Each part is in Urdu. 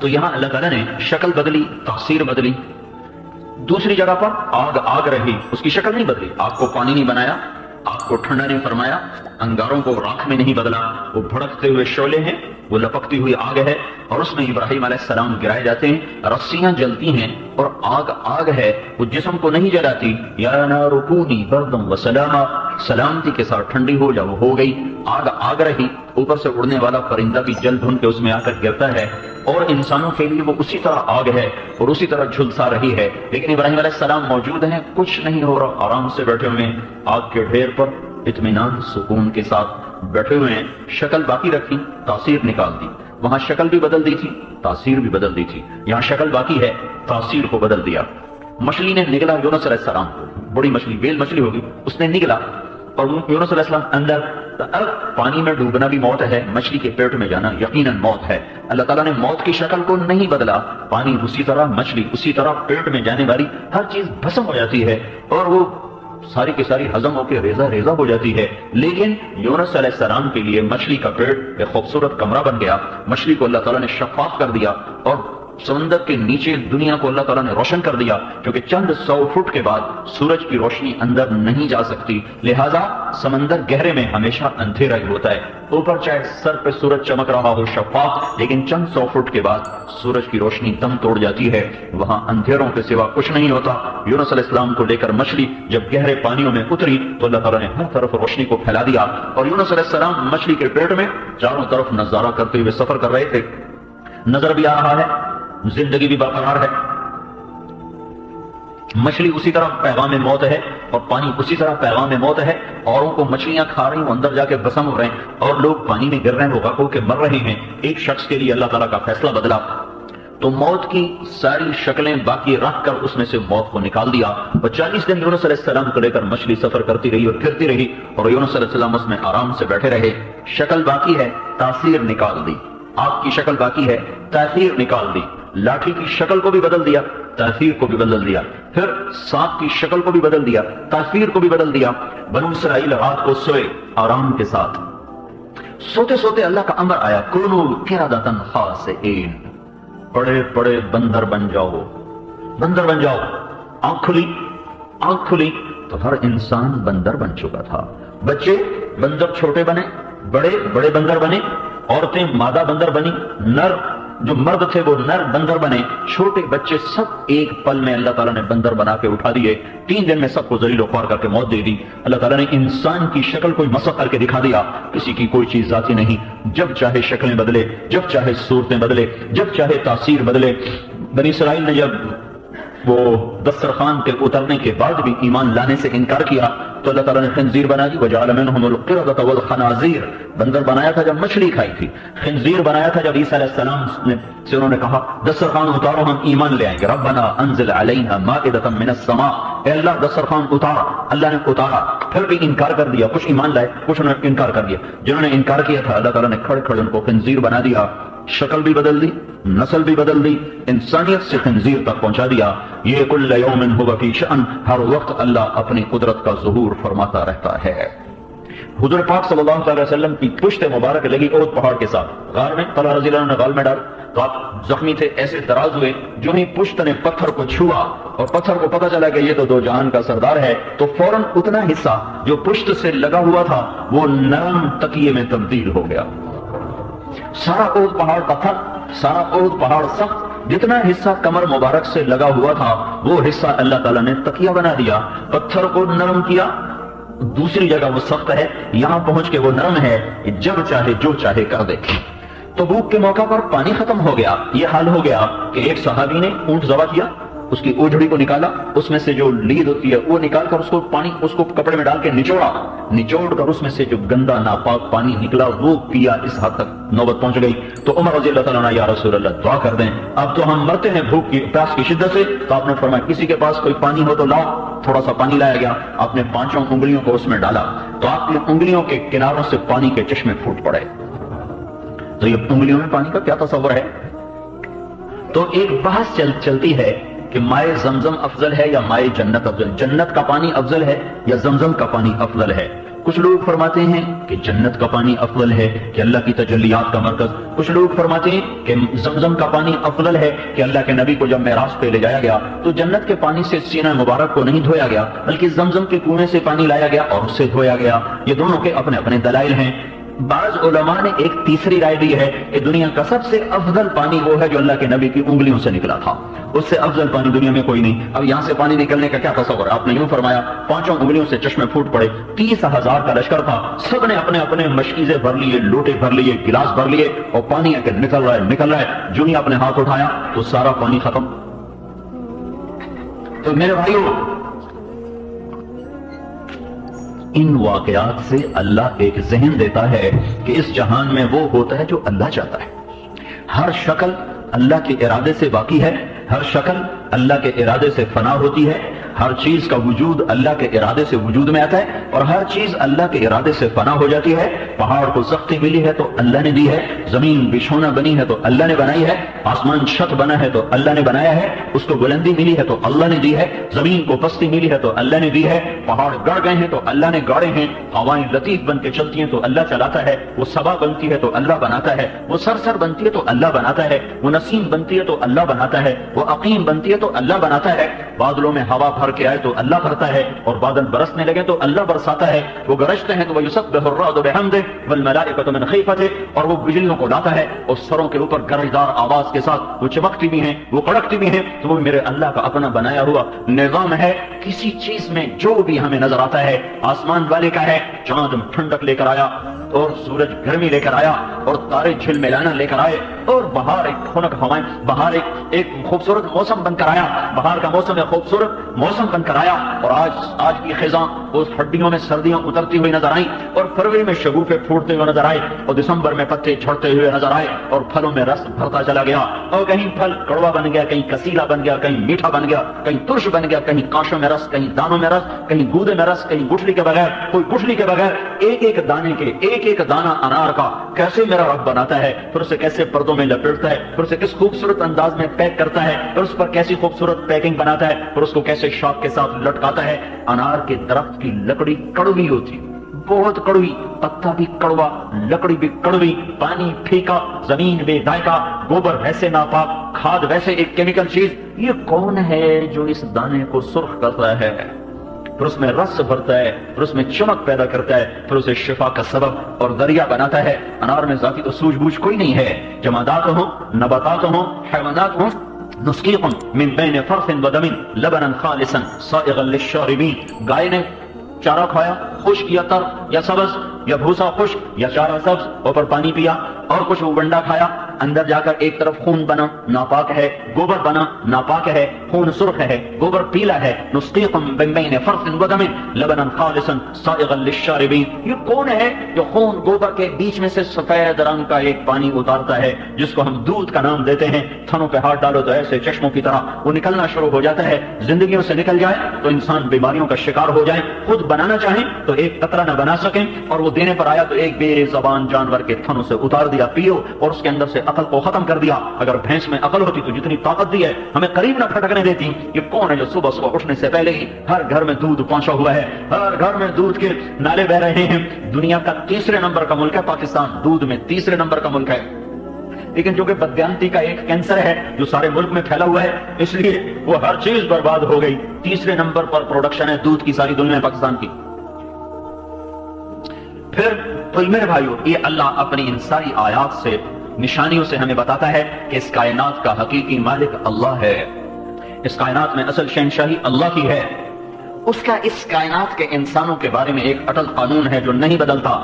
تو یہاں اللہ تعالیٰ نے شکل بدلی، تاثیر بدلی. دوسری جگہ پر آگ رہی، اس کی شکل نہیں بدلی. آگ کو پانی نہیں بنایا، آگ کو ٹھنڈا نہیں فرمایا، انگاروں کو راکھ میں نہیں بدلا. وہ بھڑکتے ہوئے شعلے ہیں، وہ لپکتی ہوئی آگ ہے، اور اس میں ابراہیم علیہ السلام گرائے جاتے ہیں. رسیاں جلتی ہیں اور آگ ہے، وہ جسم کو نہیں جلاتی. یا نار کونی بردا وسلاما، سلامتی کے ساتھ ٹھنڈی ہو جا، وہ ہو گئی. آگ رہی. اوپر سے اڑنے والا پرندہ بھی جل بھن کے اس میں آ کر گرتا ہے، اور انسانوں کے لیے وہ اسی طرح آگ ہے اور اسی طرح جھلسا رہی ہے. لیکن ابراہیم علیہ السلام موجود ہیں، کچھ نہیں ہو رہا، آرام سے بیٹھے ہوئے ہیں آگ کے ڈھیر پر، اطمینان سکون کے ساتھ بیٹھے ہوئے ہیں. شکل باقی رکھی، تاثیر نکال دی. وہاں شکل بھی بدل دی تھی، تاثیر بھی بدل دی تھی. یہاں شکل باقی ہے، تاثیر کو بدل دیا. مچھلی نے نگلا یونس علیہ السلام کو، بڑی مچھلی، ویل مچھلی ہوگی، اس نے نگلا اور یونس علیہ السلام اندر. اب پانی میں ڈوبنا بھی موت ہے، مچھلی کے پیٹ میں جانا یقیناً موت ہے. اللہ تعالیٰ نے موت کی شکل کو نہیں بدلا. پانی اسی طرح، مچھلی اسی طرح، پیٹ میں جانے والی ہر چیز بھسم ہو جاتی ہے اور وہ ساری کی ساری ہضم ہو کے ریزہ ریزہ ہو جاتی ہے. لیکن یونس علیہ السلام کے لیے مچھلی کا پیٹ ایک خوبصورت کمرہ بن گیا. مچھلی کو اللہ تعالیٰ نے شفاف کر دیا اور سمندر کے نیچے دنیا کو اللہ تعالیٰ نے روشن کر دیا، کیونکہ چند 100 فٹ کے بعد سورج کی روشنی اندر نہیں جا سکتی. لہذا سمندر گہرے میں ہمیشہ اندھیرا ہی ہوتا ہے. اوپر چاہے سر پہ سورج چمک رہا ہو شفاف، لیکن چند 100 فٹ کے بعد سورج کی روشنی دم توڑ جاتی ہے، وہاں اندھیروں کے سوا کچھ نہیں ہوتا. یونس علیہ السلام کو لے کر مچھلی جب گہرے پانیوں میں اتری تو اللہ تعالیٰ نے ہر طرف روشنی کو پھیلا دیا، اور یونس علیہ السلام مچھلی کے پیٹ میں چاروں طرف نظارہ کرتے ہوئے سفر کر رہے تھے. نظر بھی آ رہا ہے، زندگی بھی برقرار ہے. مچھلی اسی طرح پیغام موت ہے اور پانی اسی طرح پیغام موت ہے. اوروں کو مچھلیاں کھا رہی ہیں، اندر جا کے بسم ہو رہے ہیں، اور لوگ پانی میں گر رہے ہیں، وہ غرق ہو کے مر رہے ہیں. ایک شخص کے لیے اللہ تعالیٰ کا فیصلہ بدلا تو موت کی ساری شکلیں باقی رکھ کر اس میں سے موت کو نکال دیا. اور 40 دن یونس علیہ السلام کو لے کر مچھلی سفر کرتی رہی اور پھرتی رہی، اور یونس علیہ السلام اس میں آرام سے بیٹھے رہے. شکل باقی ہے، تاثیر نکال دی. آپ کی شکل باقی ہے، تاثیر نکال دی. لاٹھی کی شکل کو بھی بدل دیا، تاثیر کو بھی بدل دیا. پھر سانپ کی شکل کو بھی بدل دیا، تاثیر کو بھی بدل دیا. بنو اسرائیل رات کو سوئے آرام کے ساتھ. سوتے سوتے اللہ کا امر آیا، کونوا قردۃ خاسئین، بڑے بڑے بندر بن جاؤ، بندر بن جاؤ. آنکھ کھلی تو ہر انسان بندر بن چکا تھا. بچے بندر چھوٹے بنے، بڑے بڑے بندر بنے، عورتیں مادہ بندر بنی، نر جو مرد تھے وہ نر بندر بنے، چھوٹے بچے سب ایک پل میں اللہ تعالیٰ نے بندر بنا کے اٹھا دیے. 3 دن میں سب کو ذلیل و خوار کر کے موت دے دی. اللہ تعالیٰ نے انسان کی شکل کو مسخ کر کے دکھا دیا، کسی کی کوئی چیز ذاتی نہیں. جب چاہے شکلیں بدلے، جب چاہے صورتیں بدلے، جب چاہے تاثیر بدلے. بنی اسرائیل نے جب وہ دسترخوان کے اترنے کے بعد بھی ایمان لانے سے انکار کیا تو اللہ تعالیٰ نے خنزیر بنا دی. وجعل منهم القردۃ والخنازیر، بندر بنایا تھا جب مچھلی کھائی تھی، خنزیر بنایا تھا جب عیسیٰ علیہ السلام سے انہوں نے کہا دسترخوان اتارو ہم ایمان لے آئیں گے. ربنا انزل علینا مائدۃ من السماء، اے اللہ دسترخوان اتار. اللہ نے اتارا، پھر بھی انکار کر دیا. کچھ ایمان لائے، کچھ انہوں نے انکار کر دیا. جنہوں نے انکار کیا تھا اللہ تعالیٰ نے کھڑے کھڑے ان کو خنزیر بنا دیا. شکل بھی بدل دی، نسل بھی بدل دی، انسانیت سے خنزیر تک پہنچا دیا. یہ کل یوم هو فی شأن، ہر وقت اللہ اپنی قدرت کا ظہور فرماتا رہتا ہے. حضور پاک صلی اللہ علیہ وسلم کی پشت مبارک لگی احد پہاڑ کے ساتھ، غار میں طلحہ رضی اللہ عنہ نے غار میں ڈال تو آپ زخمی تھے، ایسے دراز ہوئے. جو ہی پشت نے پتھر کو چھوا اور پتھر کو پتہ چلا کہ یہ تو 2 جہان کا سردار ہے، تو فوراً اتنا حصہ جو پشت سے لگا ہوا تھا وہ نرم تکیے میں تبدیل ہو گیا. سارا احد پہاڑ پتھر، سارا احد پہاڑ سخت، جتنا حصہ کمر مبارک سے لگا ہوا تھا وہ حصہ اللہ تعالیٰ نے تکیہ بنا دیا. پتھر کو نرم کیا، دوسری جگہ وہ سخت ہے، یہاں پہنچ کے وہ نرم ہے، جب چاہے جو چاہے کر دے. تبوک کے موقع پر پانی ختم ہو گیا. یہ حال ہو گیا کہ ایک صحابی نے اونٹ ذبح کیا، اس کی اوجھڑی کو نکالا، اس میں سے جو لید ہوتی ہے وہ نکال کر اس کو پانی، اس کو کپڑے میں ڈال کے نچوڑ کر اس میں سے جو گندا ناپاک پانی نکلا وہ پیا. اس حد تک نوبت پہنچ گئی تو عمر رضی اللہ تعالیٰ نے یا رسول اللہ دعا کر دیں، اب تو ہم مرتے ہیں بھوک کی پیاس کی شدت سے. تو آپ نے فرمایا کسی کے پاس کوئی پانی ہو تو لاؤ. تھوڑا سا پانی لایا گیا، آپ نے 5 انگلیوں کو اس میں ڈالا تو آپ کی انگلیوں کے کناروں سے پانی کے چشمے پھوٹ پڑے. تو یہ انگلیوں میں پانی کا کیا تصور ہے؟ تو ایک بحث چلتی ہے کہ مائے زمزم افضل ہے یا مائے جنت افضل، جنت کا پانی افضل ہے یا زمزم کا پانی افضل ہے. کچھ لوگ فرماتے ہیں کہ جنت کا پانی افضل ہے کہ اللہ کی تجلیات کا مرکز، کچھ لوگ فرماتے ہیں کہ زمزم کا پانی افضل ہے کہ اللہ کے نبی کو جب معراج پہ لے جایا گیا تو جنت کے پانی سے سینہ مبارک کو نہیں دھویا گیا بلکہ زمزم کے کنویں سے پانی لایا گیا اور اس سے دھویا گیا۔ یہ دونوں کے اپنے اپنے دلائل ہیں۔ بعض علماء نے ایک تیسری رائے دی ہے کہ دنیا کا سب سے افضل پانی وہ ہے جو اللہ کے نبی کی انگلیوں سے نکلا تھا، اس سے افضل پانی دنیا میں کوئی نہیں۔ اب یہاں سے پانی نکلنے کا کیا تصور ہے؟ آپ نے یوں فرمایا 5 انگلیوں سے چشمے پھوٹ پڑے، 30,000 کا لشکر تھا، سب نے اپنے اپنے مشکیزیں بھر لیے، لوٹے بھر لیے، گلاس بھر لیے، اور پانی اگر نکل رہا ہے، جو ہی اپنے ہاتھ اٹھایا تو سارا پانی ختم۔ تو میرے بھائیو، ان واقعات سے اللہ ایک ذہن دیتا ہے کہ اس جہان میں وہ ہوتا ہے جو اللہ چاہتا ہے۔ ہر شکل اللہ کے ارادے سے باقی ہے، ہر شکل اللہ کے ارادے سے فنا ہوتی ہے، ہر چیز کا وجود اللہ کے ارادے سے وجود میں آتا ہے اور ہر چیز اللہ کے ارادے سے فنا ہو جاتی ہے۔ پہاڑ کو سختی ملی ہے تو اللہ نے دی ہے، زمین بچھونا بنی ہے تو اللہ نے بنائی ہے، آسمان چھت بنا ہے تو اللہ نے بنایا ہے، اس کو بلندی ملی ہے تو اللہ نے دی ہے، زمین کو پستی ملی ہے تو اللہ نے دی ہے، پہاڑ گڑ گئے ہیں تو اللہ نے گاڑے ہیں، ہوائیں لطیف بن کے چلتی ہیں تو اللہ چلاتا ہے، وہ صبا بنتی ہے تو اللہ بناتا ہے، وہ سرسر بنتی ہے تو اللہ بناتا ہے، وہ نسیم بنتی ہے تو اللہ بناتا ہے، وہ عقیم بنتی ہے تو اللہ بناتا ہے، بادلوں میں ہوا بھر کے آئے تو اللہ بھرتا ہے اور بادل برسنے لگے تو اللہ برساتا ہے، وہ گرجتے ہیں تو وَيُسَبِّحُ الرَّعْدُ بِحَمْدِهِ وَالْمَلَائِكَةُ مِنْ خِيفَتِهِ، اور وہ بجلیوں کو لاتا ہے اور سروں کے اوپر گرجدار آواز کے ساتھ وہ چمکتی بھی ہیں، وہ کڑکتی بھی ہیں، تو وہ میرے اللہ کا اپنا بنایا ہوا نظام ہے۔ کسی چیز میں جو بھی ہمیں نظر آتا ہے آسمان والے کا ہے، چاند ٹھنڈک لے کر آیا اور سورج گرمی لے کر آیا اور تارے جھلملانا لے کر آئے اور بہار ایک خنک ہوائیں، بہار ایک خوبصورت موسم بن کر آیا، بہار کا موسم ایک خوبصورت موسم بن کر آیا، اور آج کی خزاں اس ہڈیوں میں سردیاں اترتی ہوئی نظر آئیں اور فروری میں شگوفے پھوٹتے ہوئے نظر آئے اور دسمبر میں پتے جھڑتے ہوئے نظر آئے اور پھلوں میں رس بھرتا چلا گیا، اور کہیں پھل کڑوا بن گیا، کہیں کسیلا بن گیا، کہیں میٹھا بن گیا، کہیں ترش بن گیا، کہیں کانشوں میں رس، کہیں دانوں میں رس، کہیں گودے میں رس، کہیں گٹھلی کے بغیر، کوئی گٹھلی کے بغیر، ایک ایک دانے کے ایک ایک دانہ انار کا کیسے میرا رب بناتا ہے، پھر اسے کیسے پردوں میں لپیٹتا ہے، پھر اسے کس خوبصورت انداز میں پیک کرتا ہے، پھر اس پر کیسی خوبصورت پیکنگ بناتا ہے، پھر اس کو کیسے شاخ کے ساتھ لٹکاتا ہے۔ انار کے درخت کی لکڑی کڑوی ہوتی، بہت کڑوی، پتا بھی کڑوا، لکڑی بھی کڑوی، پانی پھیکا، زمین بے ذائقہ، گوبر ویسے ناپاک، کھاد ویسے ایک کیمیکل چیز۔ یہ کون ہے جو اس دانے کو سرخ کرتا ہے، پھر اس میں رس بھرتا ہے، پھر اس میں چمک پیدا کرتا ہے، پھر اسے شفا کا سبب اور ذریعہ بناتا ہے۔ انار میں ذاتی تو سوجھ بوجھ کوئی نہیں ہے، جمادات ہوں، نباتات ہوں، حیوانات ہوں، نسقیکم من بین فرث ودم لبنا خالصا صائغا للشاربین، گائے نے چارہ کھایا، خشک یا تر یا سبز یا بھوسا خشک یا چارہ سبز، اوپر پانی پیا، اور کچھ ونڈا کھایا، اندر جا کر ایک طرف خون بنا، ناپاک ہے، گوبر بنا، ناپاک ہے، خون سرخ ہے، گوبر پیلا ہے۔ نسقیکم من بین فرث ودم لبنا خالصا صائغا للشاربین، یہ کون ہے جو خون گوبر کے بیچ میں سے سفید رنگ کا ایک پانی اتارتا ہے جس کو ہم دودھ کا نام دیتے ہیں، تھنوں پہ ہاتھ ڈالو تو ایسے چشموں کی طرح وہ نکلنا شروع ہو جاتا ہے، زندگیوں سے نکل جائے تو انسان بیماریوں کا شکار ہو جائے، خود بنانا چاہیں تو ایک قطرہ نہ بنا سکیں، اور وہ دینے پر آیا تو ایک بے زبان جانور کے تھنوں سے اتار دیا، پیو، اور اس کے اندر سے عقل کو ختم کر دیا۔ اگر بھینس میں عقل ہوتی تو جتنی طاقت دی ہے ہمیں قریب نہ پھٹکنے دیتی۔ یہ کون ہے جو صبح صبح اٹھنے سے پہلے ہی ہر گھر میں دودھ پہنچا ہوا ہے، ہر گھر میں دودھ کے نالے بہ رہے ہیں؟ دنیا کا 3 نمبر کا ملک ہے پاکستان، دودھ میں 3 نمبر کا ملک ہے، لیکن جو کہ بددیانتی کا ایک کینسر ہے جو سارے ملک میں پھیلا ہوا ہے، اس لیے وہ ہر چیز برباد ہو گئی۔ 3 نمبر پر پروڈکشن ہے دودھ کی ساری دنیا میں پاکستان کی۔ پھر تو میرے بھائیو، یہ اللہ اپنی ان ساری آیات سے، نشانیوں سے ہمیں بتاتا ہے کہ اس کائنات کا حقیقی مالک اللہ ہے، اس کائنات میں اصل شہنشاہی اللہ کی ہے۔ اس کا اس کائنات کے انسانوں کے بارے میں ایک اٹل قانون ہے جو نہیں بدلتا۔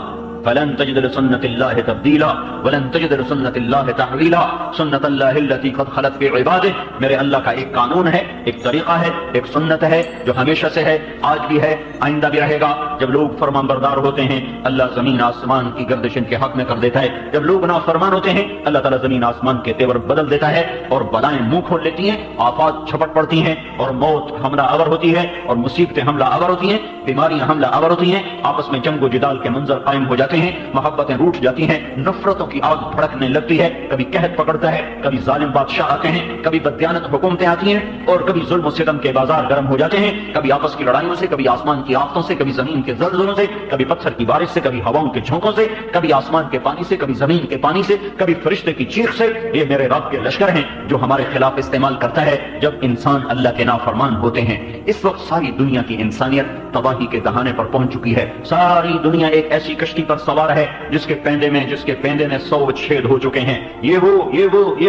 فلن تجد لسنت اللہ تبدیلا ولن تجد لسنت اللہ تحویلا، سنت اللہ التي قد خلت في عباده، میرے اللہ کا ایک قانون ہے، ایک طریقہ ہے، ایک سنت ہے جو ہمیشہ سے ہے، آج بھی ہے، آئندہ بھی رہے گا۔ جب لوگ فرمان بردار ہوتے ہیں اللہ زمین آسمان کی گردش ان کے حق میں کر دیتا ہے، جب لوگ نافرمان ہوتے ہیں اللہ تعالیٰ زمین آسمان کے تیور بدل دیتا ہے اور بلائیں منہ کھول لیتی ہیں، آفات چھپٹ پڑتی ہیں اور موت حملہ آور ہوتی ہے اور مصیبتیں حملہ آور ہوتی ہیں، بیماریاں حملہ آور ہوتی ہیں، آپس میں جنگ و جدال کے منظر قائم ہو جاتے ہیں، محبتیں روٹ جاتی ہیں، نفرتوں کی آگ بھڑکنے لگتی ہے، کبھی قحط پکڑتا ہے، کبھی ظالم بادشاہ آتے ہیں، کبھی بددیانت حکومتیں آتی ہیں اور کبھی ظلم و ستم کے بازار گرم ہو جاتے ہیں، کبھی آپس کی لڑائیوں سے، کبھی آسمان کی آفتوں سے، کبھی زمین کے زلزلوں سے، کبھی پتھر کی بارش سے، کبھی ہواؤں کے جھونکوں سے، کبھی آسمان کے پانی سے، کبھی زمین کے پانی سے، کبھی فرشتے کی چیخ سے۔ یہ میرے رب کے لشکر ہیں جو ہمارے خلاف استعمال کرتا ہے جب انسان اللہ کے نافرمان ہوتے ہیں۔ اس وقت ساری دنیا کی انسانیت تباہی کے دہانے پر پہنچ چکی ہے۔ ساری دنیا ایک ایسی کشتی پر سوار ہے جس کے پیندے میں 100 چھید ہو چکے ہیں۔ یہ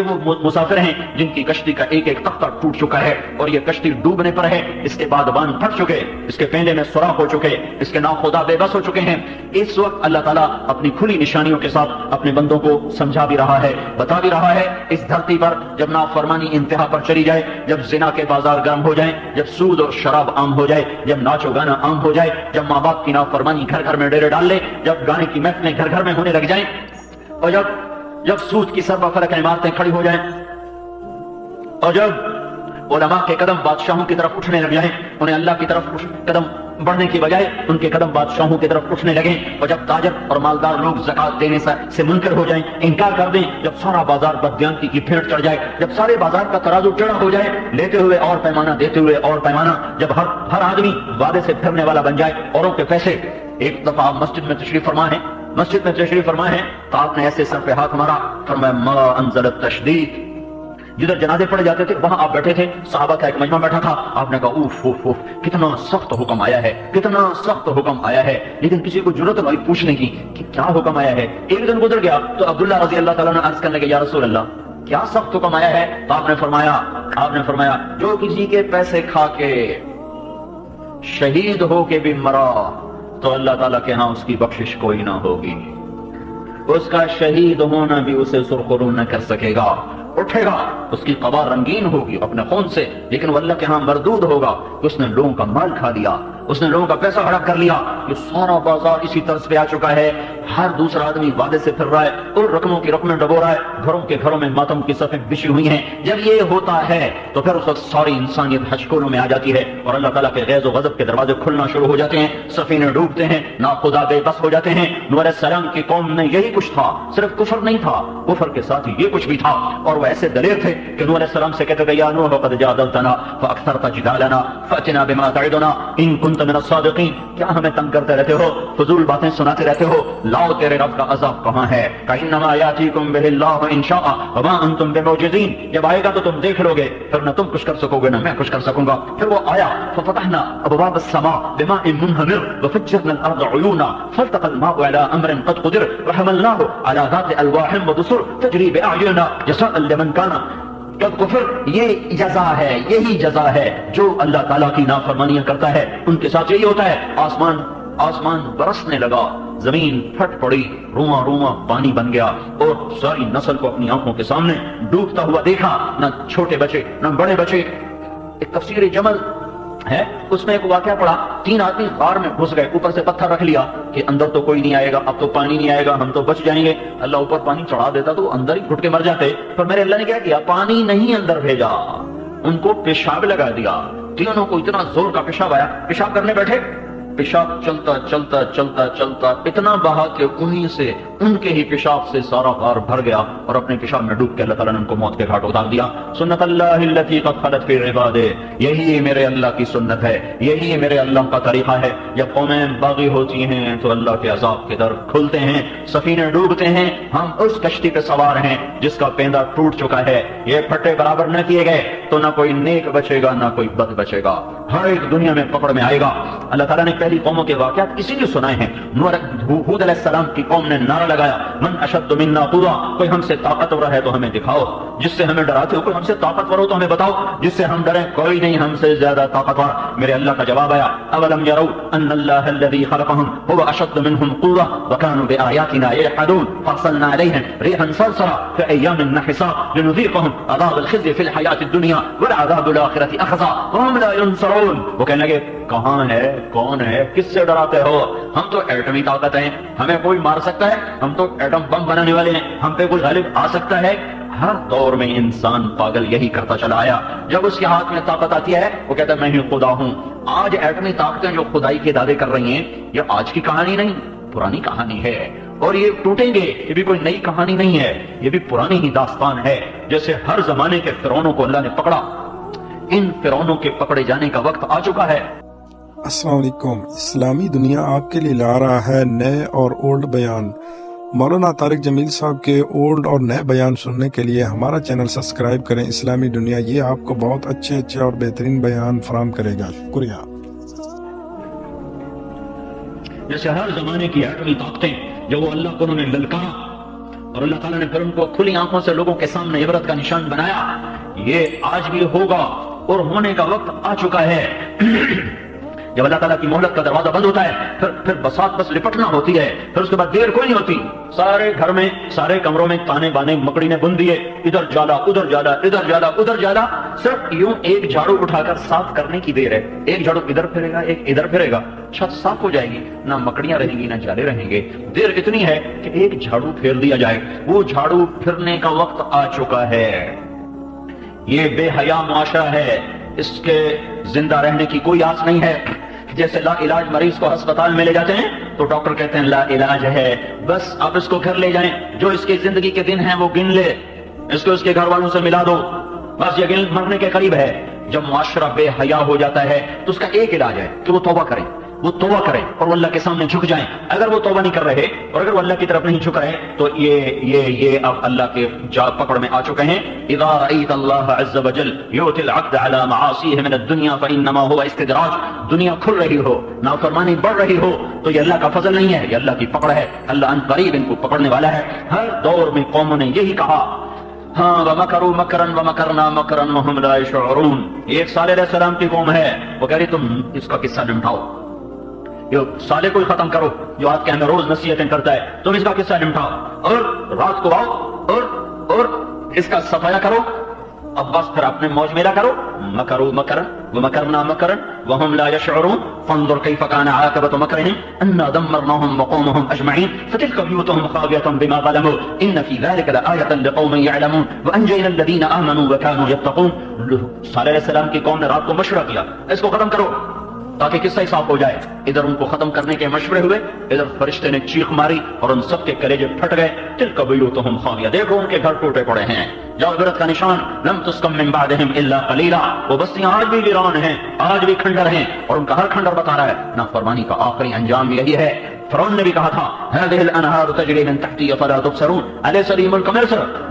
وہ مسافر ہیں جن کی کشتی کا ایک ایک تختہ ٹوٹ چکا ہے اور یہ کشتی ڈوبنے پر ہے۔ اس کے بعد باندھ پھٹ چکے، اس کے پیندے میں سوراخ ہو چکے، اس کے ناخدا بے بس ہو چکے ہیں۔ اس وقت اللہ تعالیٰ اپنی کھلی نشانیوں کے ساتھ اپنے بندوں کو سمجھا بھی رہا ہے، بتا بھی رہا ہے۔ اس دھرتی پر جب نافرمانی انتہا پر چلی جائے، جب زنا کے بازار گرم ہو جائیں، جب سود اور شراب عام ہو جائے، جب ناچ و گانا عام ہو جائے، جب ماں باپ کی نافرمانی گھر گھر میں ڈیرے ڈال لے، جب گانے کی محفلیں گھر گھر میں ہونے لگ جائیں، اور جب سود کی سربا فلک عمارتیں کھڑی ہو جائیں، اور جب علماء کے قدم بادشاہوں کی طرف اٹھنے لگ جائیں، انہیں اللہ کی طرف قدم بڑھنے کی بجائے ان کے قدم بادشاہوں کی طرف اٹھنے لگیں، اور جب تاجر اور مالدار لوگ زکات دینے سے منکر ہو جائیں، انکار کر دیں، جب سارا بازار بددیانتی کی بھیڑ چڑھ جائے، جب سارے بازار کا ترازو ٹیڑھا ہو جائے، لیتے ہوئے اور پیمانہ دیتے ہوئے اور پیمانہ، جب ہر آدمی وعدے سے پھرنے والا بن جائے، اوروں کے پیسے۔ ایک دفعہ آپ مسجد میں تشریف فرما ہے تو آپ نے ایسے سر پہ ہاتھ مارا، فرمایا ما انزل التشدید۔ جدھر جنازے پڑے جاتے تھے وہاں آپ بیٹھے تھے، صحابہ کا ایک مجمع بیٹھا تھا، آپ نے کہا اوف اوف اوف، کتنا سخت حکم آیا ہے، کتنا سخت حکم آیا ہے، لیکن کسی کو ضرورت نہیں پوچھنے کی کہ کیا حکم آیا ہے۔ ایک دن گزر گیا تو عبداللہ رضی اللہ تعالیٰ نے عرض کرنے کے یا رسول اللہ کیا سخت حکم آیا ہے؟ تو آپ نے فرمایا جو کسی کے پیسے کھا کے شہید ہو کے بھی مرا تو اللہ تعالیٰ کے ہاں اس کی بخشش کوئی نہ ہوگی، اس کا شہید ہونا بھی اسے سرخرو نہ کر سکے گا، اٹھے گا، اس کی قبا رنگین ہوگی اپنے خون سے، لیکن وہ اللہ کے ہاں مردود ہوگا کہ اس نے لوگوں کا مال کھا لیا، اس نے لوگوں کا پیسہ ہڑپ کر لیا۔ یہ سارا بازار اسی طرز پہ آ چکا ہے، ہر دوسرا آدمی وعدے سے پھر رہا ہے اور رقموں کی رقمیں ڈبو رہا ہے، گھروں میں ماتم کی صفیں بچھی ہوئی ہیں۔ جب یہ ہوتا ہے تو پھر اس وقت ساری انسانیت ہچکولوں میں آ جاتی ہے اور اللہ تعالیٰ کے غیظ و غضب کے دروازے کھلنا شروع ہو جاتے ہیں، سفینے ڈوبتے ہیں، ناخدا بے بس ہو جاتے ہیں۔ نوح علیہ السلام کی قوم میں یہی کچھ تھا، صرف کفر نہیں تھا، کفر کے ساتھ یہ کچھ بھی تھا، اور وہ ایسے دلیر تھے کہ نوح علیہ السلام سے کہتے تھے یا نوح قد جادلتنا فاکثرت جدالنا فاتنا بما تعدنا ان كنت من الصادقین، کیا ہمیں تنگ کرتے رہتے ہو، فضول باتیں سناتے رہتے ہو، لاؤ تیرے رب کا عذاب کہاں ہے؟ کانما یاتیکم بہ اللہ ان شاء وما انتم بمعجزین، جب آئے گا تو تم دیکھ لو گے، پھر نہ تم کچھ کر سکو گے نہ میں کچھ کر سکوں گا۔ پھر وہ آیا ففتحنا ابواب السماء بماء منہمر وفجرنا الارض عیونا فالتقى الماء على امر قد قدر وحملناه على ذات الواح ودسر تجری باعیننا جزاء لمن کان قد کفر۔ یہ جزا ہے، یہی جزا ہے جو اللہ تعالیٰ کی نافرمانیاں کرتا ہے، ان کے ساتھ یہی ہوتا ہے۔ آسمان برسنے لگا، زمین پھٹ پڑی، رواں رواں پانی بن گیا اور ساری نسل کو اپنی آنکھوں کے سامنے ڈوبتا ہوا دیکھا، نہ چھوٹے بچے نہ بڑے بچے۔ ایک تفسیر جمل ہے، اس میں ایک واقعہ پڑا، 3 آدمی غار میں گھس گئے، اوپر سے پتھر رکھ لیا کہ اندر تو کوئی نہیں آئے گا، اب تو پانی نہیں آئے گا، ہم تو بچ جائیں گے۔ اللہ اوپر پانی چڑھا دیتا تو اندر ہی گھٹ کے مر جاتے، پر میرے اللہ نے کیا کیا، پانی نہیں اندر بھیجا، ان کو پیشاب لگا دیا۔ تینوں کو اتنا زور کا پیشاب آیا، پیشاب کرنے بیٹھے، پیشاب چلتا چلتا چلتا چلتا اتنا بہا کہ انہی سے، ان کے ہی پیشاب سے سارا غار بھر گیا اور اپنے پیشاب میں ڈوب کے اللہ تعالیٰ نے ان کو موت کے گھاٹ اتار دیا۔ سنت اللہ التی قد خلت فی عبادہ، یہی میرے اللہ کی سنت ہے، یہی میرے اللہ کا طریقہ ہے۔ جب قومیں باغی ہوتی ہیں تو اللہ کے عذاب کے در کھلتے ہیں، سفینے ڈوبتے ہیں، ہم اس کشتی پہ سوار ہیں جس کا پیندہ ٹوٹ چکا ہے۔ یہ پھٹے برابر نہ کیے گئے تو نہ کوئی نیک بچے گا نہ کوئی بد بچے گا، ہر ایک دنیا میں پکڑ میں آئے گا۔ اللہ تعالیٰ نے پہلی قوموں کے واقعات اسی لیے سنائے ہیں۔ ہود علیہ السلام کی قوم نے نعرہ لگایا من اشد منا قوہ، کوئی ہم سے طاقتور ہے تو ہمیں دکھاؤ، جس سے ہمیں ڈراتے ہو کوئی ہم سے طاقتور ہو تو ہمیں بتاؤ، جس سے ہم ڈریں کوئی نہیں ہم سے زیادہ طاقتور۔ میرے اللہ کا جواب آیا اولم یروا ان اللہ الذی خلقهم هو اشد منهم قوة وكانوا بآیاتنا یجحدون فارسلنا علیہم ریحا صرصرا فی ایام نحسات لنذیقهم عذاب الخزي فی الحیاة الدنیا والعذاب الآخرة اخزا وهم لا ينصرون۔ وہ کہنے لگے کہاں ہے، کون ہے، کس سے ڈراتے ہو، ہم تو ایٹمی طاقت ہیں، ہمیں کوئی مار سکتا ہے، ہم تو ایٹم بم بنانے والے ہیں، ہم پہ کوئی غالب آ سکتا ہے۔ ہر دور میں انسان پاگل یہی کرتا چلا آیا، جب اس کے ہاتھ میں طاقت آتی ہے وہ کہتا ہے میں ہی خدا ہوں۔ آج ایٹمی طاقتیں جو خدائی کے دعوے کر رہی ہیں یہ آج کی کہانی نہیں، پرانی کہانی ہے، اور یہ ٹوٹیں گے، یہ بھی کوئی نئی کہانی نہیں ہے، یہ بھی پرانی ہی داستان ہے۔ جیسے ہر زمانے کے فرعونوں کو اللہ نے پکڑا، ان فرعونوں کے پکڑے جانے کا وقت آ چکا ہے۔ السلام علیکم۔ اسلامی دنیا آپ کے لیے لا رہا ہے نئے اور اولڈ بیان۔ مولانا طارق جمیل صاحب کے اولڈ اور نئے بیان سننے کے لیے ہمارا چینل سبسکرائب کریں اسلامی دنیا، یہ آپ کو بہت اچھے اور بہترین بیان فراہم کرے گا۔ شکریہ۔ جیسے ہر زمانے کی ایٹمی طاقتیں جو وہ اللہ کو انہوں نے للکارا اور اللہ تعالیٰ نے پھر ان کو کھلی آنکھوں سے لوگوں کے سامنے عبرت کا نشان بنایا، یہ آج بھی ہوگا اور ہونے کا وقت آ چکا ہے۔ جب اللہ تعالیٰ کی مہلت کا دروازہ بند ہوتا ہے پھر بساط بس لپٹنا ہوتی ہے، پھر اس کے بعد دیر کوئی نہیں ہوتی۔ سارے گھر میں سارے کمروں میں تانے بانے مکڑی نے بن دیے، ادھر جالا ادھر جالا ادھر جالا ادھر جالا، صرف یوں ایک جھاڑو اٹھا کر صاف کرنے کی دیر ہے۔ ایک جھاڑو ادھر پھرے گا ایک ادھر پھرے گا، چھت صاف ہو جائے گی، نہ مکڑیاں رہیں گی نہ جالے رہیں گے۔ دیر اتنی ہے کہ ایک جھاڑو پھیر دیا جائے، وہ جھاڑو پھرنے کا وقت آ چکا ہے۔ یہ بے حیا معاشرہ ہے، اس کے زندہ رہنے کی کوئی آس نہیں ہے۔ جیسے لا علاج مریض کو ہسپتال میں لے جاتے ہیں تو ڈاکٹر کہتے ہیں لا علاج ہے، بس آپ اس کو گھر لے جائیں، جو اس کی زندگی کے دن ہیں وہ گن لے، اس کو اس کے گھر والوں سے ملا دو، بس یہ مرنے کے قریب ہے۔ جب معاشرہ بے حیا ہو جاتا ہے تو اس کا ایک علاج ہے کہ وہ توبہ کریں، وہ توبہ کریں اور وہ اللہ کے سامنے جھک جائیں۔ اگر وہ توبہ نہیں کر رہے اور اگر وہ اللہ کی طرف نہیں جھک رہے تو یہ اب اللہ کے پکڑ میں آ چکے ہیں۔ اذا رأيت اللہ عز وجل يؤتي العبد على معاصيه من الدنيا فانما هو استدراج، دنیا کھل رہی ہو، نافرمانی بڑھ رہی ہو تو یہ اللہ کا فضل نہیں ہے، یہ اللہ کی پکڑ ہے، اللہ ان قریب ان کو پکڑنے والا ہے۔ ہر دور میں قوموں نے یہی کہا، ہاں وَمَكَرُوا مَكْرًا وَمَكَرْنَا مَكْرًا وَهُمْ لَا يَشْعُرُونَ۔ ایک صالح علیہ السلام کی قوم ہے، وہ کہہ رہی تم اس کا قصہ نمٹاؤ، یہ صالح کو ہی ختم کرو جو آج کے ہمیں روز نصیحتیں کرتا ہے، تم اس کا قصہ نمٹاؤ اور رات کو آؤ اور اس کا صفایا کرو، اب بس پھر اپنے موج میرا کرو۔ مَكَرُوا مَكْرًا وَمَكَرْنَا مَكْرًا وَهُمْ لَا يَشْعُرُونَ فَانظُرْ كَيْفَ كَانَ عَاقِبَةُ مَكْرِهِمْ أَنَّا دَمَّرْنَاهُمْ وَقَوْمَهُمْ أَجْمَعِينَ فَتِلْكَ بُيُوتُهُمْ خَاوِيَةً بِمَا ظَلَمُوا إِنَّ فِي ذَلِكَ لَآيَةً لِقَوْمٍ يَعْلَمُونَ وَأَنجَيْنَا الَّذِينَ آمَنُوا وَكَانُوا يَتَّقُونَ۔ صالح علیہ السلام کی قوم نے رات کو مشورہ کیا، اس کو ختم کرو تاکہ قصہ ہی صاف ہو جائے۔ ادھر ان کو ختم کرنے کے مشورے ہوئے، ادھر فرشتے نے چیخ ماری اور ان سب کے کلیجے پھٹ گئے۔ تلک بیوتہم خاویہ، دیکھو ان کے گھر ٹوٹے پڑے ہیں۔ جاؤ عبرت کا نشان، لم تسکن من بعدہم الا قلیلا، وہ بستیاں آج بھی ویران ہیں، آج بھی کھنڈر ہیں، اور ان کا ہر کھنڈر بتا رہا ہے نافرمانی کا آخری انجام یہی ہے۔ فرعون نے بھی کہا تھا هذه الانهار تجري من تحتي افلا تبصرون اليس لي ملك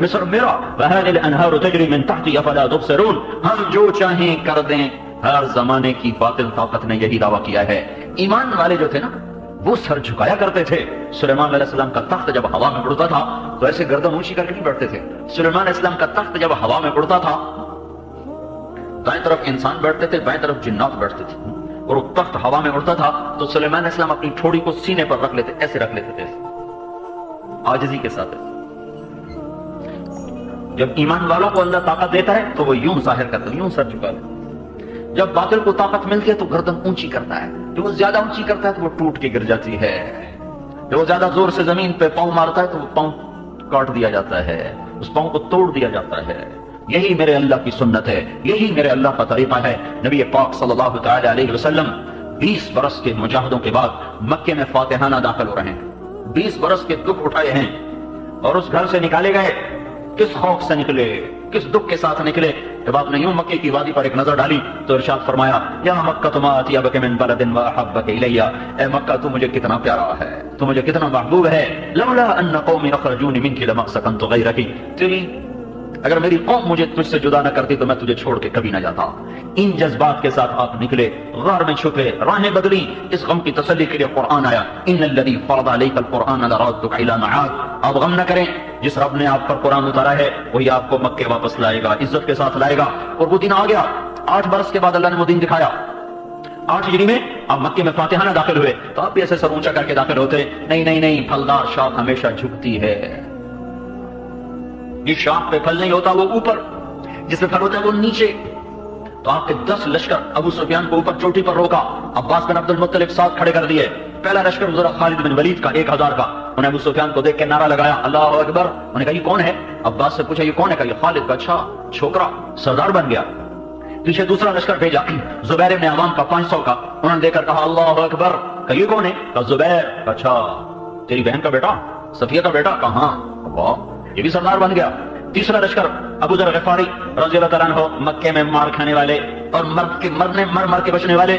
مصر میرا وهذه الانهار تجري من تحتي افلا تبصرون، ہم جو چاہیں کر دیں۔ ہر زمانے کی باطل طاقت نے یہی دعویٰ کیا ہے۔ ایمان والے جو تھے نا وہ سر جھکایا کرتے تھے۔ سلیمان علیہ السلام کا تخت جب ہوا میں اڑتا تھا تو ایسے گردن اونچی کر کے نہیں بیٹھتے تھے۔ سلیمان علیہ السلام کا تخت جب ہوا میں اڑتا تھا دائیں طرف انسان بیٹھتے تھے، بائیں طرف جنات بیٹھتے تھے، اور وہ تخت ہوا میں اڑتا تھا تو سلیمان علیہ السلام اپنی ٹھوڑی کو سینے پر رکھ لیتے، ایسے رکھ لیتے تھے عاجزی کے ساتھ۔ جب ایمان والوں کو اللہ طاقت دیتا ہے تو وہ یوں ظاہر کرتے ہیں، یوں سر جھکا لیتے۔ جب باطل کو طاقت ملتی ہے تو گردن اونچی کرتا ہے، جو وہ زیادہ اونچی کرتا ہے تو وہ ٹوٹ کے گر جاتی ہے، جو وہ زیادہ زور سے زمین پہ پاؤں مارتا ہے تو وہ پاؤں کاٹ دیا جاتا ہے، اس پاؤں کو توڑ دیا جاتا ہے۔ یہی میرے اللہ کی سنت ہے، یہی میرے اللہ کا طریقہ ہے۔ نبی پاک صلی اللہ تعالی علیہ وسلم 20 برس کے مجاہدوں کے بعد مکے میں فاتحانہ داخل ہو رہے ہیں، 20 برس کے دکھ اٹھائے ہیں اور اس گھر سے نکالے گئے، کس خوف سے نکلے، کس دکھ کے ساتھ نکلے۔ جب آپ نے یوں مکے کی وادی پر ایک نظر ڈالی تو ارشاد فرمایا یا مکہ تم اطیبک من بلد واحبک الی، اے مکہ تو مجھے کتنا پیارا ہے، تو مجھے کتنا محبوب ہے۔ لولا ان قومی اخرجونی منک لما سکنت غیرک، اگر میری قوم مجھے تجھ سے جدا نہ کرتی تو میں تجھے چھوڑ کے کبھی نہ جاتا۔ ان جذبات کے ساتھ آپ نکلے، غار میں چھپے، راہیں بدلی، اس غم کی تسلی کے لیے قرآن آیا، ان الذی فرض علیک القرآن لرادک الی معاد۔ آپ غم نہ کریں، جس رب نے آپ پر قرآن اتارا ہے وہی آپ کو مکے واپس لائے گا، عزت کے ساتھ لائے گا۔ اور وہ دن آ گیا، 8 برس کے بعد اللہ نے وہ دن دکھایا۔ 8 ہجری میں آپ مکے میں فاتحانہ داخل ہوئے تو آپ بھی ایسے سر اونچا کر کے داخل ہوتے، نہیں، پھلدار شاخ ہمیشہ جھکتی ہے، جس شاخ پہ پھل نہیں ہوتا وہ اوپر، جس پہ پھل ہوتا ہے وہ نیچے۔ تو آپ کے 10 لشکر ابو سفیان کو اوپر چوٹی پر روکا، عباس بن عبد المطلب ساتھ کھڑے کر دیے۔ پہلا لشکر گزرا خالد بن ولید کا 1000 کا، انہیں ابو سفیان کو دیکھ کے نعرہ لگایا اللہ اکبر۔ انہوں نے کہا یہ کون ہے؟ عباس سے پوچھا یہ کون ہے؟ کہا یہ خالد کا اچھا چھوکرا سردار بن گیا۔ پیچھے دوسرا لشکر بھیجا زبیر بن عوام کا 500 کا، انہوں نے دیکھ کر کہا اللہ اکبر۔ کہا یہ کون ہے؟ کہا زبیر۔ اچھا تیری بہن کا بیٹا صفیہ کا بیٹا؟ کہاں، واہ یہ بھی سردار بن گیا۔ تیسرا لشکر ابو ذر غفاری رضی اللہ تعالیٰ عنہ، مکے میں مار کھانے والے اور مر مر کے بچنے والے،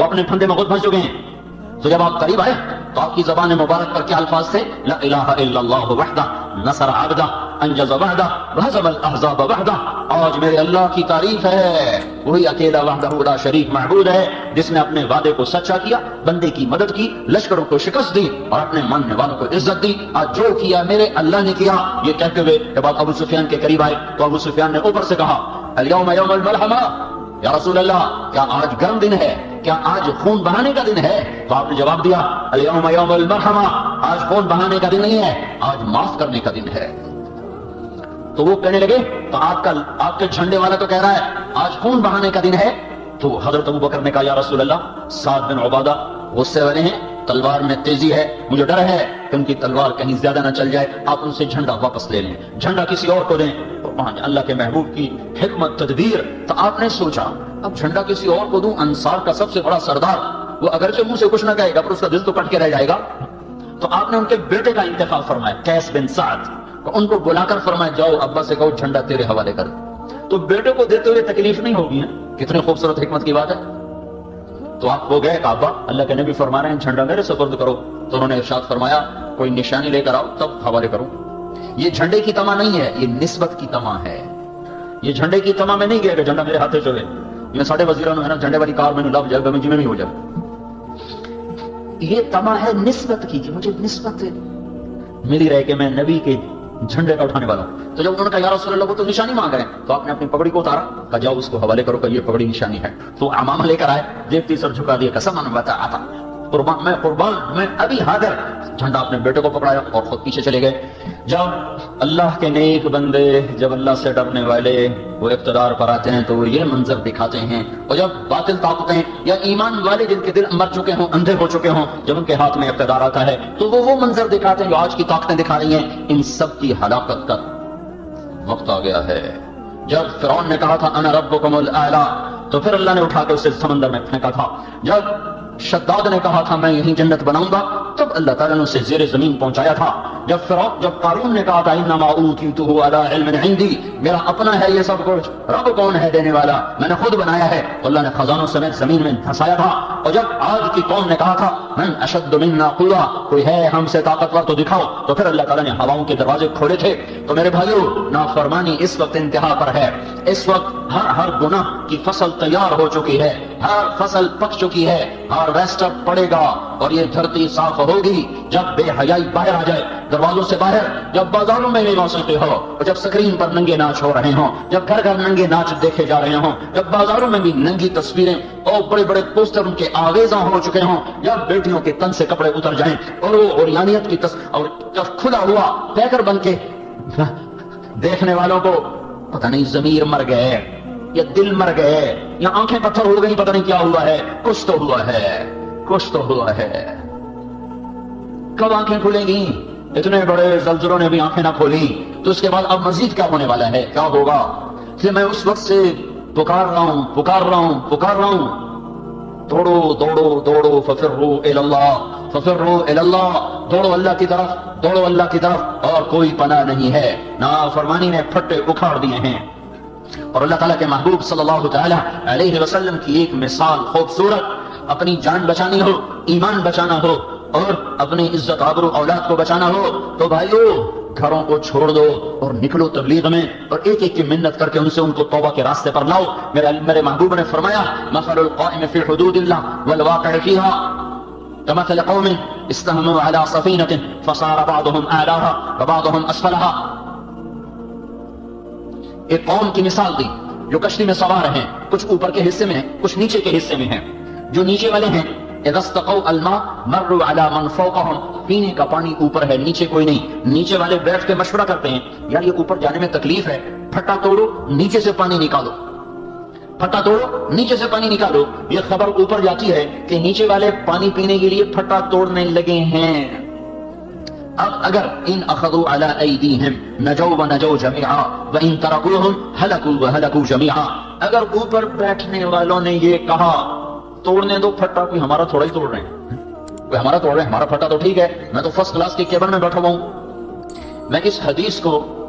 وہ اپنے پھندے میں خود پھنس چکے ہیں. تو جب آپ قریب آئے تو آپ کی زبان مبارک پر کیا الفاظ تھے؟ لا الہ الا اللہ وحدہ نصر عبدہ انجز وحدہ وہزم الاحزاب وحدہ. آج میرے اللہ کی تعریف ہے، وہی اکیلا وحدہ لا شریک معبود ہے جس نے اپنے وعدے کو سچا کیا، بندے کی مدد کی، لشکروں کو شکست دی اور اپنے ماننے والوں کو عزت دی. آج جو کیا میرے اللہ نے کیا. یہ کہتے ہوئے جب آپ ابو سفیان کے قریب آئے تو ابو سفیان نے اوپر سے کہا الیوم یوم الملحمہ، یا رسول اللہ کیا آج گرم دن ہے، کیا آج خون بہانے کا دن ہے؟ تو آپ نے جواب دیا الیوم یوم المرحمہ، آج خون بہانے کا دن نہیں ہے، آج معاف کرنے کا دن ہے. تو وہ کہنے لگے تو آپ کے جھنڈے والا تو کہہ رہا ہے آج خون بہانے کا دن ہے. تو حضرت ابو بکر نے کہا یا رسول اللہ سعد بن عبادہ غصے والے ہیں، تلوار میں تیزی ہے، مجھے ڈر ہے کہ ان کی تلوار کہیں زیادہ نہ چل جائے، آپ ان سے جھنڈا واپس لے لیں، جھنڈا کسی اور کو دیں. اللہ کے محبوب کی حکمت تدبیر. تو آپ نے سوچا اب جھنڈا کسی اور کو دوں، انصار کا سب سے بڑا سردار، وہ اگرچہ منہ سے کچھ نہ کہے گا پر اس کا دل تو کٹ کے رہ جائے گا. تو آپ نے ان کے بیٹے کا انتخاب فرمایا قیس بن سعد، ان کو بلا کر فرمایا جاؤ ابا سے کہو جھنڈا تیرے حوالے کر. تو بیٹے کو دیتے ہوئے تکلیف نہیں ہوگی. کتنی خوبصورت حکمت کی بات ہے. تو آپ وہ گئے کہ ابا اللہ کے نبی فرما رہے ہیں جھنڈا میرے سپرد کرو. تو انہوں نے ارشاد فرمایا کوئی نشانی لے کر آؤ تب حوالے کروں. یہ جھنڈے کی تما نہیں ہے، یہ نسبت کی تما ہے. یہ جھنڈے کی تما میں نہیں گیا کہ جھنڈا میرے ہاتھے چلے. یہ ساڑھے وزیروں ہے نا جھنڈے والی کار میں لگ جائے گا میں بھی ہو جائے. یہ تما ہے نسبت کی کہ مجھے نسبت ملی رہے کہ میں نبی کے جھنڈے کا اٹھانے والا ہوں. تو جب انہوں نے کہا یا رسول اللہ وہ تو نشانی مانگ رہے ہیں، تو آپ نے اپنی پگڑی کو اتارا، کہا جاؤ اس کو حوالے کرو کہ یہ پگڑی نشانی ہے. تو امامہ لے کر آئے، دیکھتی سر جھکا دیا قسم آتا قربان میں ابھی حاضر. جھنڈا اپنے بیٹے کو پکڑایا اور خود پیچھے چلے گئے. جب اللہ کے نیک بندے، جب اللہ سے ڈرنے والے وہ اقتدار پر آتے ہیں تو وہ یہ منظر دکھاتے ہیں. اور جب باطل طاقتیں یا ایمان والے جن کے دل مر چکے ہوں، اندھے ہو چکے ہوں، جب ان کے ہاتھ میں اقتدار آتا ہے تو وہ منظر دکھاتے ہیں جو آج کی طاقتیں دکھا رہی ہیں. ان سب کی ہلاکت کا وقت آ گیا ہے. جب فرعون نے کہا تھا انا ربکم الاعلی تو پھر اللہ نے اٹھا کے اسے سمندر میں پھینکا تھا. جب شداد نے کہا تھا میں یہیں جنت بناؤں گا تب اللہ تعالیٰ نے اسے زیر زمین پہنچایا تھا. جب قارون نے کہا تھا انما اوتیتہ علی علم عندی، میرا اپنا ہے یہ سب کچھ، رب کون ہے دینے والا، میں نے خود بنایا ہے، تو اللہ نے خزانوں سمیت زمین میں دھسایا تھا. اور جب آج کی قوم نے کہا تھا من اشد منا قوہ، کوئی ہے ہم سے طاقتور تو دکھاؤ، تو پھر اللہ تعالیٰ نے ہواؤں کے دروازے کھولے تھے. تو میرے بھائیو نافرمانی اس وقت انتہا پر ہے. اس وقت ہر گناہ کی فصل تیار ہو چکی ہے، ہر فصل پک چکی ہے، ہارویسٹر پڑے گا اور یہ دھرتی صاف ہوگی جب بے حیائی باہر آ جائے دروازوں سے باہر، جب بازاروں میں بھی موسیقی ہو، اور جب سکرین پر ننگے ناچ ہو رہے ہوں، جب گھر گھر ننگے ناچ دیکھے جا رہے ہوں، جب بازاروں میں بھی ننگی تصویریں اور بڑے بڑے پوسٹر ان کے آویزاں ہو چکے ہوں، جب بیٹیوں کے تن سے کپڑے اتر جائیں اور وہ اوریانیت کی اور جب کھلا ہوا پیکر بن کے دیکھنے والوں کو پتہ نہیں ضمیر مر گئے یا دل مر گئے یا آنکھیں پتھر ہو گئی، پتہ نہیں کیا ہوا ہے، کچھ تو ہوا ہے، کچھ تو ہوا ہے. کب آنکھیں کھلیں گی؟ اتنے بڑے زلزلوں نے بھی آنکھیں نہ کھولی، تو اس کے بعد اب مزید کیا ہونے والا ہے، کیا ہوگا؟ کہ میں اس وقت سے پکار رہا ہوں دوڑو دوڑو دوڑو ففروا الی اللہ، دوڑو اللہ کی طرف، دوڑو اللہ کی طرف، اور کوئی پناہ نہیں ہے. نافرمانی نے پھٹے اکھاڑ دیے ہیں. اور اللہ تعالیٰ کے محبوب صلی اللہ تعالی علیہ وسلم کی ایک مثال خوبصورت، اپنی جان بچانی ہو، ایمان بچانا ہو اور اپنی عزت آبرو اولاد کو بچانا ہو تو بھائیو گھروں کو چھوڑ دو اور نکلو تبلیغ میں، اور ایک ایک کی منت کر کے ان کو توبہ کے راستے پر لاؤ. میرے محبوب نے فرمایا مثل القائم فی حدود اللہ والواقع فیہا كمثل قوم استهموا على سفينة فصار بعضهم أعلاها وبعضهم أسفلها. ایک قوم کی مثال دی جو کشتی میں سوار ہیں، کچھ اوپر کے حصے میں ہیں، کچھ نیچے کے حصے میں ہیں. جو نیچے والے ہیں اذا استقوا الماء مروا على من فوقهم، پینے کا پانی اوپر ہے، نیچے کوئی نہیں. نیچے والے بیٹھ کے مشورہ کرتے ہیں یار یہ اوپر جانے میں تکلیف ہے، پھٹا توڑو نیچے سے پانی نکالو، پھٹا توڑو نیچے سے پانی نکالو. یہ خبر اوپر جاتی ہے کہ نیچے والے پانی پینے کے لیے پھٹا توڑنے لگے ہیں. اب اگر ان اخذوا على ایدیہم نجوا ونجوا جميعا وان ترکوہم ہلکوا وہلکوا جميعا. اگر اوپر بیٹھنے والوں نے یہ کہا توڑنے دو پھٹا، کوئی ہمارا تھوڑا ہی توڑ رہے ہیں، کوئی ہمارا توڑ رہے ہیں، ہمارا پھٹا تو ٹھیک ہے، میں تو فرسٹ کلاس کے کیبن میں بیٹھا ہوا ہوں. میں اس حدیث کو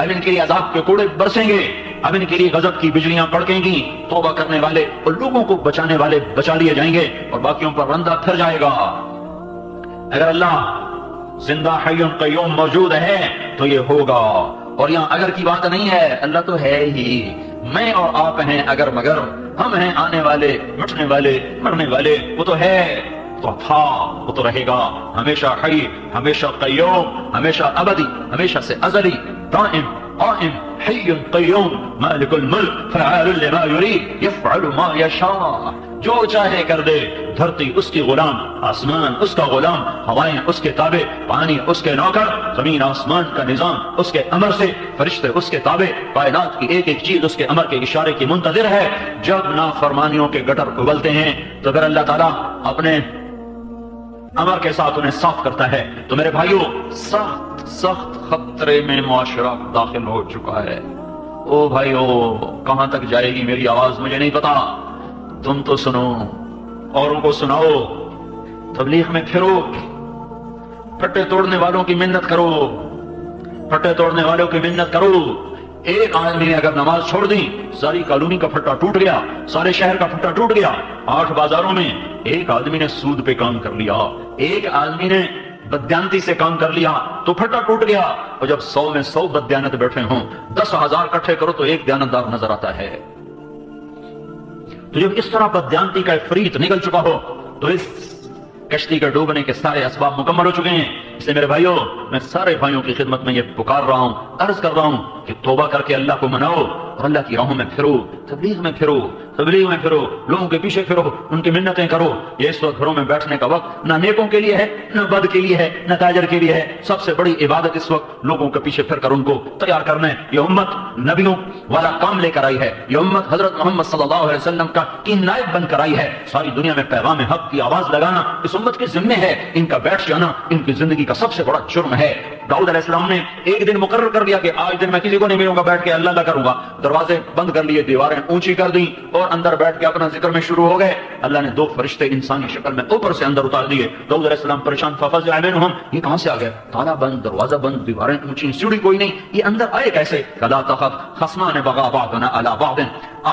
اب ان کے لیے عذاب کے کوڑے برسیں گے، اب ان کے لیے غضب کی بجلیاں کڑکیں گی، توبہ کرنے والے اور لوگوں کو بچانے والے بچا لیے جائیں گے اور باقیوں پر رندہ پھر جائے گا۔ اگر اللہ زندہ حی قیوم موجود ہے تو یہ ہوگا، اور یہاں اگر کی بات نہیں ہے، اللہ تو ہے ہی، میں اور آپ ہیں اگر مگر، ہم ہیں آنے والے، مٹنے والے، مرنے والے، وہ تو ہے، تو تھا، وہ تو رہے گا، ہمیشہ حی، ہمیشہ قیوم، ہمیشہ ابدی، ہمیشہ سے ازلی، دائم قائم حی قیوم مالک الملک فعال لما یرید یفعل ما یشاء، جو چاہے کر دے، دھرتی اس کی غلام، آسمان اس کا غلام، ہوائیں اس کے تابع، پانی اس کے نوکر، زمین آسمان کا نظام اس کے امر سے، فرشتے اس کے تابع، کائنات کی ایک ایک چیز اس کے امر کے اشارے کی منتظر ہے۔ جب نافرمانیوں کے گٹر ابلتے ہیں تو پھر اللہ تعالیٰ اپنے امر کے ساتھ انہیں صاف کرتا ہے۔ تو میرے بھائیوں، سخت سخت خطرے میں معاشرہ داخل ہو چکا ہے۔ او بھائیو، کہاں تک جائے گی میری آواز مجھے نہیں پتا، تم تو سنو، اوروں کو سناؤ، تبلیغ میں پھرو، پھٹے توڑنے والوں کی منت کرو، پھٹے توڑنے والوں کی منت کرو۔ ایک آدمی نے اگر نماز چھوڑ دی، ساری کالونی کا پھٹا ٹوٹ گیا، سارے شہر کا پھٹا ٹوٹ گیا۔ 8 بازاروں میں ایک آدمی نے سود پہ کام کر لیا، ایک آدمی نے بدیانتی سے کام کر لیا تو پھٹا ٹوٹ گیا۔ اور جب 100 میں 100 بدیانت بیٹھے ہوں، 10,000 اکٹھے کرو تو ایک دیانتدار نظر آتا ہے۔ تو جب اس طرح بدیانتی کا افریت نکل چکا ہو تو اس کشتی کے ڈوبنے کے سارے اسباب مکمل ہو چکے ہیں۔ اس لیے میرے بھائیوں، میں سارے بھائیوں کی خدمت میں یہ پکار رہا ہوں، عرض کر رہا ہوں کہ توبہ کر کے اللہ کو مناؤ اور اللہ کی راہوں میں پھرو، تبلیغ میں پھرو، تبلیغ میں پھرو، لوگوں کے پیچھے پھرو، ان کی منتیں کرو۔ یہ اس وقت گھروں میں بیٹھنے کا وقت نہ نیکوں کے لیے ہے، نہ بد کے لیے ہے، نہ تاجر کے لیے ہے۔ سب سے بڑی عبادت اس وقت لوگوں کے پیچھے پھر کر ان کو تیار کرنا ہے۔ یہ امت نبیوں والا کام لے کر آئی ہے، یہ امت حضرت محمد صلی اللہ علیہ وسلم کی نائب بن کر آئی ہے۔ ساری دنیا میں پیغام حق کی آواز لگانا اس امت کے ذمہ ہے، ان کا بیٹھ جانا ان کی زندگی کا سب سے بڑا جرم ہے۔ داؤد علیہ السلام نے ایک دن مقرر کر دیا کہ آج دن میں کسی کو نہیں ملوں گا، بیٹھ کے اللہ کروں گا۔ دروازے بند کر لیے، دیواریں اونچی کر دی اور اندر بیٹھ کے اپنا ذکر میں شروع ہو گئے۔ اللہ نے 2 فرشتے انسانی شکل میں اوپر سے اندر اتار دیے۔ داؤد علیہ السلام پریشان، ففزع منهم، یہ کہاں سے آ گئے؟ تالا بند، دروازہ بند، دیواریں اونچی، سیڑھی کوئی نہیں، یہ اندر آئے کیسے؟ فلا تخف خصمان بغى بعضنا على بعض،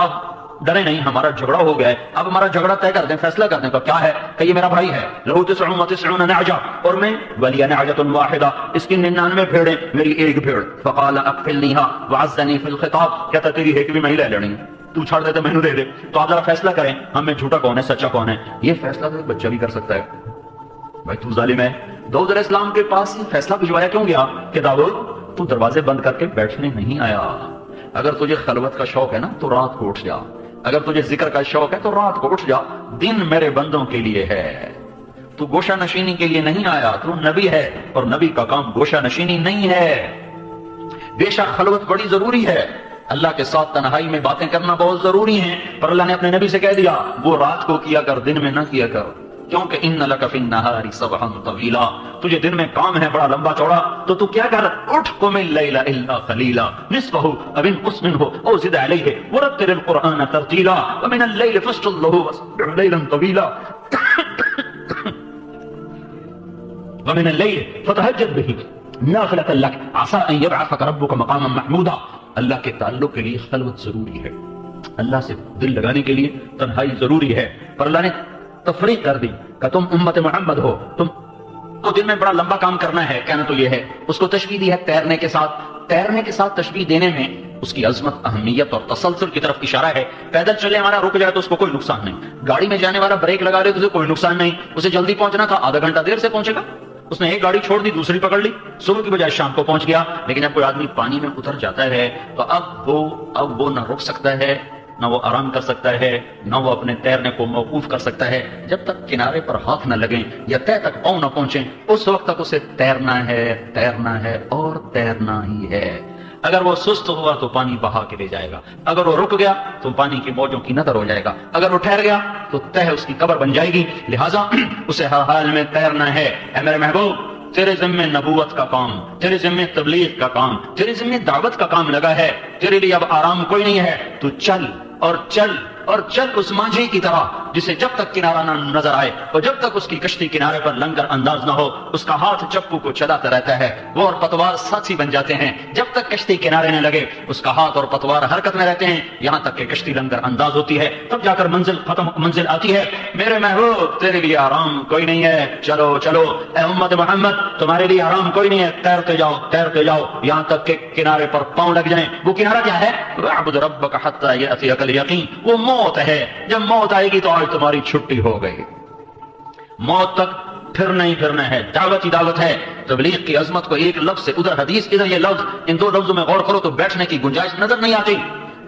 آپ ڈرے نہیں، ہمارا جھگڑا ہو گیا ہے، اب ہمارا جھگڑا طے کر دیں، فیصلہ کر دیں۔ تو کیا ہے کہ یہ میرا بھائی ہے، له 99 نعجہ اور میں ولی نعجۃ واحدہ، اس کی 99 بھیڑیں، میری ایک بھیڑ۔ فقال اکفلنیها وعزنی فی الخطاب، کہتا تیری ایک بھی میں ہی لے لینی، تو چھاڑ دے تو میں نے دے دے۔ تو آپ ذرا فیصلہ کریں، ہم میں جھوٹا کون ہے، سچا کون ہے؟ یہ فیصلہ تو ایک بچہ بھی کر سکتا ہے۔ بھائی تو ظالم ہے۔ داؤد علیہ السلام کے پاس یہ فیصلہ بھجوایا کیوں گیا کہ داؤد تو دروازے بند کر کے بیٹھنے نہیں آیا، اگر تجھے خلوت کا شوق ہے نا تو رات کو اٹھ جا، اگر تجھے ذکر کا شوق ہے تو رات کو اٹھ جا، دن میرے بندوں کے لیے ہے، تو گوشہ نشینی کے لیے نہیں آیا، تو نبی ہے اور نبی کا کام گوشہ نشینی نہیں ہے۔ بے شک خلوت بڑی ضروری ہے، اللہ کے ساتھ تنہائی میں باتیں کرنا بہت ضروری ہیں، پر اللہ نے اپنے نبی سے کہہ دیا وہ رات کو کیا کر، دن میں نہ کیا کر، کیونکہ ان لک فی النہار سبحا طویلا، تجھے دن میں کام ہے بڑا لمبا چوڑا، تو کیا کر، اٹھ قم اللیل الا قلیلا نصفہ او انقص منہ او زد علیہ ورتل القرآن ترتیلا ومن اللیل فاسجد لہ وسبح لیلا طویلا ومن اللیل فتہجد بہ نافلۃ لک عسى ان یبعثک ربک مقاما محمودا۔ اللہ کے تعلق کے لیے خلوت ضروری ہے، اللہ سے دل لگانے کے لیے تنہائی ضروری ہے، پر اللہ نے تفریق کر دی کہ تم امت محمد ہو، تم کو دن میں بڑا لمبا کام کرنا ہے، کہنا تو یہ ہے۔ اس کو تشبیہ دی ہے تیرنے کے ساتھ، تیرنے کے ساتھ تشبیہ دینے میں اس کی عظمت، اہمیت اور تسلسل کی طرف اشارہ ہے۔ پیدل چلے والا رک جائے تو اس کو کوئی نقصان نہیں، گاڑی میں جانے والا بریک لگا رہے تو اسے کوئی نقصان نہیں، اسے جلدی پہنچنا تھا آدھا گھنٹہ دیر سے پہنچے گا، اس نے ایک گاڑی چھوڑ دی دوسری پکڑ لی، صبح کی بجائے شام کو پہنچ گیا۔ لیکن جب کوئی آدمی پانی میں اتر جاتا ہے تو اب وہ نہ رک سکتا ہے، نہ وہ آرام کر سکتا ہے، نہ وہ اپنے تیرنے کو موقوف کر سکتا ہے، جب تک کنارے پر ہاتھ نہ لگیں یا طے تک پاؤں نہ پہنچیں، اس وقت تک اسے تیرنا ہے اور تیرنا ہی ہے۔ اگر وہ سست ہوا تو پانی بہا کے لے جائے گا، اگر وہ رک گیا تو پانی کی موجوں کی نظر ہو جائے گا، اگر وہ ٹھہر گیا تو تہ اس کی قبر بن جائے گی۔ لہٰذا اسے ہر حال میں تیرنا ہے۔ اے میرے محبوب، تیرے ذمہ نبوت کا کام، تیرے ذمہ تبلیغ کا کام، تیرے ذمہ دعوت کا کام لگا ہے، تیرے لیے اب آرام کوئی نہیں ہے، تو چل اور چل اس مانجھے کی طرح جسے جب تک کنارہ نہ نظر آئے اور جب تک اس کی کشتی کنارے پر لنگر انداز نہ ہو اس کا ہاتھ چپو کو چلاتا رہتا ہے، وہ اور پتوار ساتھی بن جاتے ہیں۔ جب تک کشتی کنارے نہ لگے اس کا ہاتھ اور پتوار حرکت میں رہتے ہیں، یہاں تک کہ کشتی لنگر انداز ہوتی ہے، تب جا کر منزل آتی ہے۔ میرے محبوب تیرے لیے آرام کوئی نہیں ہے، چلو چلو اے امت محمد تمہارے لیے آرام کوئی نہیں ہے، تیرتے جاؤ یہاں تک کہ کنارے پر پاؤں لگ جائیں۔ وہ کنارہ کیا ہے؟ وَاعْبُدْ رَبَّكَ حَتَّى يَأْتِيَكَ الْيَقِينُ، وہ موت ہے۔ جب موت آئے گی تو آج تمہاری چھٹی ہو گئی، موت تک پھرنا ہی پھرنا ہے، دعوت ہی دعوت ہے۔ تبلیغ کی عظمت کو ایک لفظ سے ادھر حدیث ادھر یہ لفظ، ان دو لفظوں میں غور کرو تو بیٹھنے کی گنجائش نظر نہیں آتی۔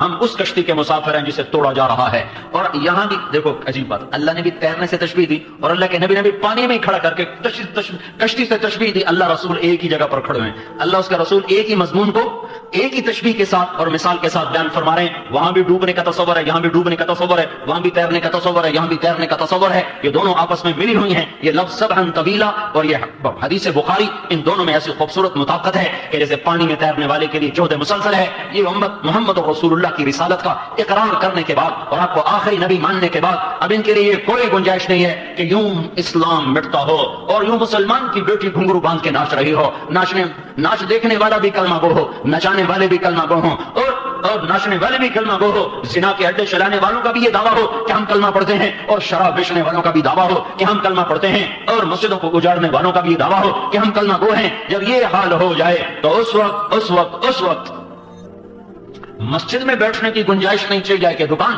ہم اس کشتی کے مسافر ہیں جسے توڑا جا رہا ہے، اور یہاں بھی دیکھو عجیب بات، اللہ نے بھی تیرنے سے تشبیہ دی اور اللہ کے نبی نے بھی پانی میں کھڑا کر کے کشتی سے تشبیہ دی۔ اللہ رسول ایک ہی جگہ پر کھڑے ہیں، اللہ اس کا رسول ایک ہی مضمون کو ایک ہی تشبیہ کے ساتھ اور مثال کے ساتھ بیان فرما رہے ہیں۔ وہاں بھی ڈوبنے کا تصور ہے، یہاں بھی ڈوبنے کا تصور ہے، وہاں بھی تیرنے کا تصور ہے، یہاں بھی تیرنے کا تصور ہے، یہ دونوں آپس میں ملی ہوئی ہیں۔ یہ لفظ سبحًا طویلا اور یہ حدیث بخاری، ان دونوں میں ایسی خوبصورت مطابقت ہے کہ جیسے پانی میں تیرنے والے کے لیے جہد مسلسل ہے، یہ امت محمد رسول اللہ کی رسالت کا اقرار کرنے کے بعد اور آپ کو آخری نبی ماننے کے بعد اب ان کے لیے کوئی گنجائش نہیں ہے کہ یوں اسلام مٹتا ہو اور یوں مسلمان کی بیٹی گھنگرو باندھ کے ناچ رہی ہو، ناچ دیکھنے والا بھی کلمہ گو ہو، نچانے والے بھی کلمہ گو ہوں، اور ناچنے والے بھی کلمہ گو ہو، زنا کے اڈے چلانے والوں کا بھی یہ دعویٰ ہو کہ ہم کلمہ پڑھتے ہیں، اور شراب بیچنے والوں کا بھی دعویٰ ہو کہ ہم کلمہ پڑھتے ہیں، اور مسجدوں کو اجاڑنے والوں کا بھی یہ دعویٰ ہو کہ ہم کلمہ گو ہیں۔ جب یہ حال ہو جائے تو اس وقت مسجد میں بیٹھنے کی گنجائش نہیں چل جائے کہ دکان